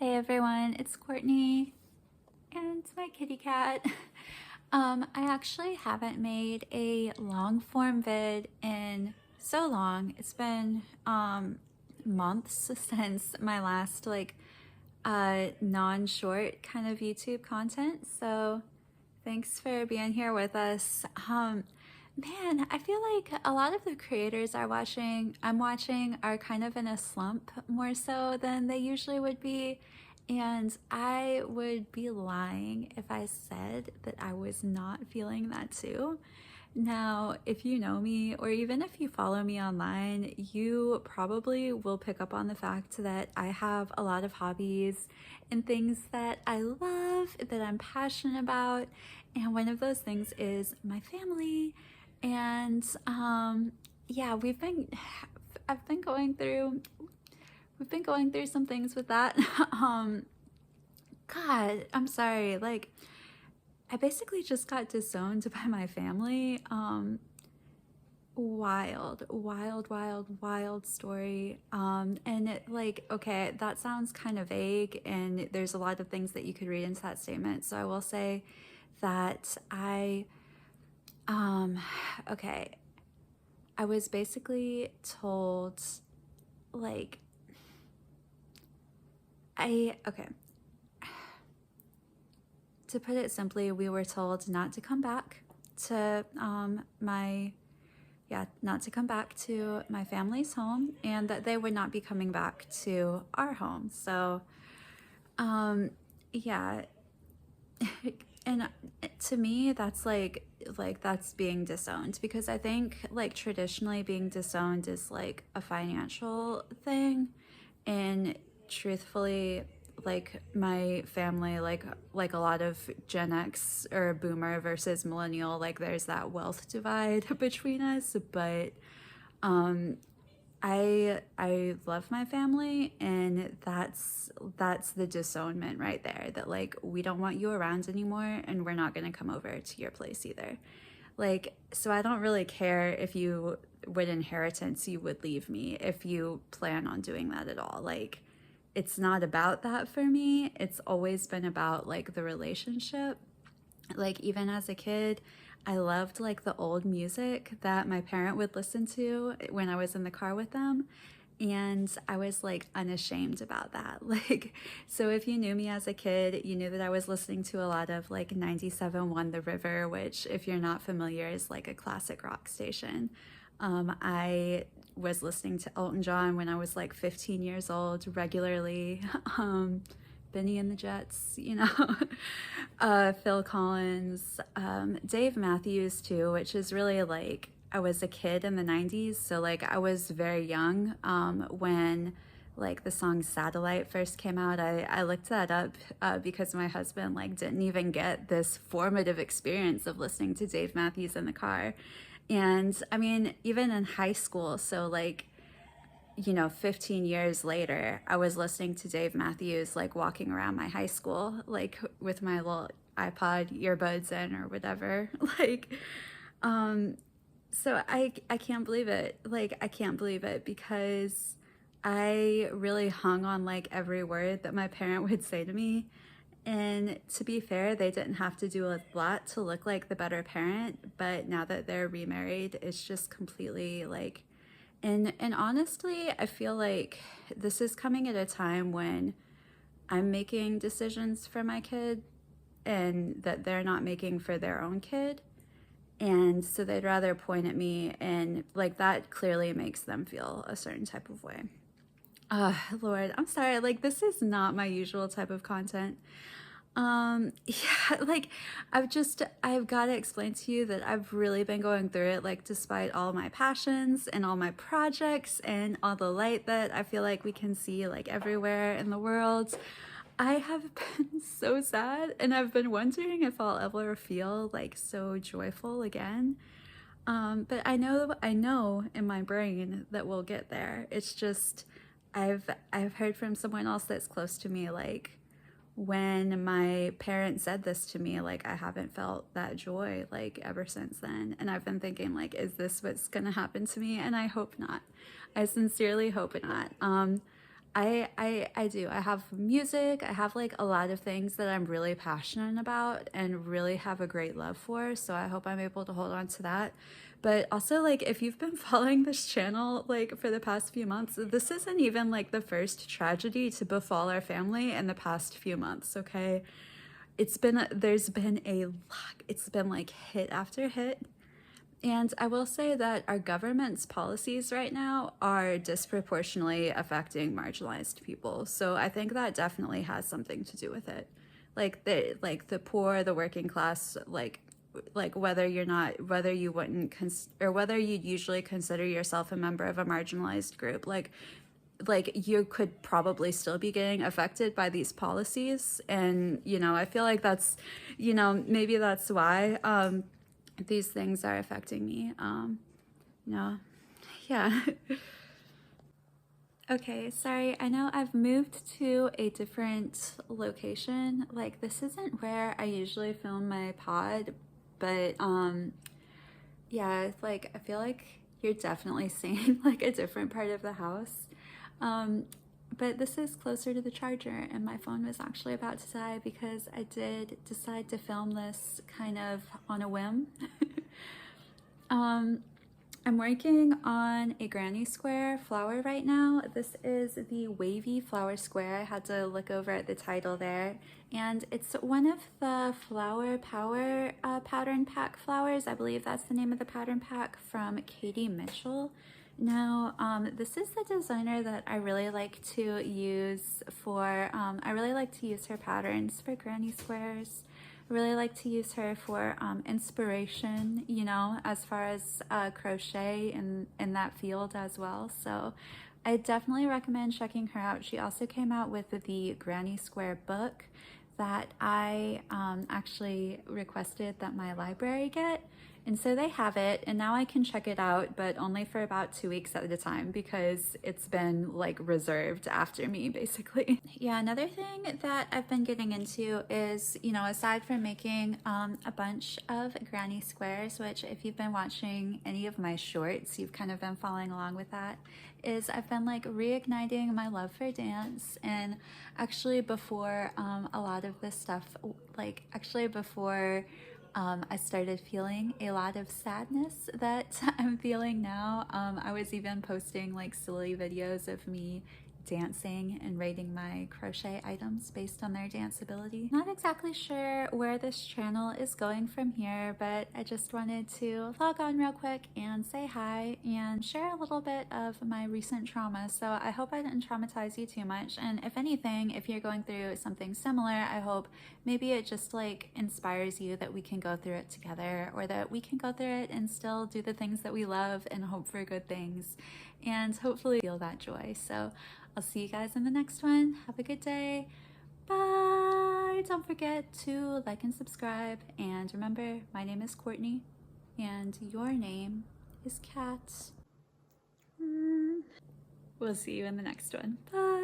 Hey everyone, it's Courtney and my kitty cat. I actually haven't made a long form vid in so long. It's been months since my last non-short kind of YouTube content. So thanks for being here with us. Man, I feel like a lot of the creators I'm watching are kind of in a slump more so than they usually would be. And I would be lying if I said that I was not feeling that too. Now, if you know me, or even if you follow me online, you probably will pick up on the fact that I have a lot of hobbies and things that I love, that I'm passionate about. And one of those things is my family. And yeah, I've been going through, we've been going through some things with that. um, God, I'm sorry. I basically just got disowned by my family. Wild story. And okay, that sounds kind of vague, and there's a lot of things that you could read into that statement. So I will say that um, okay, I was basically told, like, okay, to put it simply, we were told not to come back to not to come back to my family's home, and that they would not be coming back to our home. So, yeah, and to me, that's that's being disowned, because I think like traditionally being disowned is like a financial thing, and truthfully, like my family, like a lot of Gen X or Boomer versus Millennial, like there's that wealth divide between us. But um I love my family, and that's the disownment right there, that like we don't want you around anymore, and we're not going to come over to your place either. Like, so I don't really care if you with inheritance you would leave me, if you plan on doing that at all. Like, it's not about that for me. It's always been about like the relationship. Like, even as a kid, I loved like the old music that my parent would listen to when I was in the car with them. And I was like unashamed about that. Like, so if you knew me as a kid, you knew that I was listening to a lot of like 97.1 The River, which, if you're not familiar, is like a classic rock station. I was listening to Elton John when I was like 15 years old regularly. Benny and the Jets, Phil Collins, Dave Matthews too, which is really like, I was a kid in the 90s, so like I was very young when like the song Satellite first came out. I looked that up because my husband like didn't even get this formative experience of listening to Dave Matthews in the car. And I mean, even in high school, so like, 15 years later, I was listening to Dave Matthews, like walking around my high school, like with my little iPod earbuds in or whatever. Like, um, so I can't believe it. Like, I can't believe it, because I really hung on like every word that my parent would say to me. And to be fair, they didn't have to do a lot to look like the better parent, but now that they're remarried, it's just completely like, and honestly, I feel like this is coming at a time when I'm making decisions for my kid and that they're not making for their own kid. And so they'd rather point at me, and like that clearly makes them feel a certain type of way. Lord, I'm sorry. Like, this is not my usual type of content. Yeah, like I've got to explain to you that I've really been going through it, like despite all my passions and all my projects and all the light that I feel like we can see like everywhere in the world. I have been so sad, and I've been wondering if I'll ever feel like so joyful again. But I know in my brain that we'll get there. It's just I've heard from someone else that's close to me, like, when my parents said this to me, like, I haven't felt that joy like ever since then. And I've been thinking, like, is this what's gonna happen to me? And I hope not. I sincerely hope not. I do. I have music. I have like a lot of things that I'm really passionate about and really have a great love for. So I hope I'm able to hold on to that. But also, like, if you've been following this channel like for the past few months, this isn't even like the first tragedy to befall our family in the past few months, okay? There's been a lot, it's been like hit after hit. And I will say that our government's policies right now are disproportionately affecting marginalized people. So I think that definitely has something to do with it. Like the poor, the working class, like whether you're not, whether you wouldn't or whether you'd usually consider yourself a member of a marginalized group, like you could probably still be getting affected by these policies. And I feel like that's, maybe that's why these things are affecting me. No, yeah. Okay, sorry. I know I've moved to a different location. Like, this isn't where I usually film my pod, but yeah, like I feel like you're definitely seeing like a different part of the house. But this is closer to the charger, and my phone was actually about to die because I did decide to film this kind of on a whim. I'm working on a granny square flower right now. This is the wavy flower square. I had to look over at the title there, and it's one of the Flower Power pattern pack flowers. I believe that's the name of the pattern pack from Katie Mitchell. Now, this is the designer that I really like to use for, I really like to use her patterns for granny squares. I really like to use her for inspiration, as far as crochet in that field as well. So I definitely recommend checking her out. She also came out with the Granny Square book that I actually requested that my library get. And so they have it, and now I can check it out, but only for about 2 weeks at a time because it's been like reserved after me, basically. Yeah, another thing that I've been getting into is, aside from making a bunch of granny squares, which if you've been watching any of my shorts, you've kind of been following along with that, is I've been like reigniting my love for dance. And actually before a lot of this stuff, before I started feeling a lot of sadness that I'm feeling now. I was even posting like silly videos of me dancing and rating my crochet items based on their dance ability. Not exactly sure where this channel is going from here, but I just wanted to log on real quick and say hi and share a little bit of my recent trauma. So I hope I didn't traumatize you too much. And if anything, if you're going through something similar, I hope maybe it just like inspires you that we can go through it together, or that we can go through it and still do the things that we love and hope for good things and hopefully feel that joy. So I'll see you guys in the next one. Have a good day. Bye. Don't forget to like and subscribe. And remember, my name is Courtney and your name is Kat. We'll see you in the next one. Bye.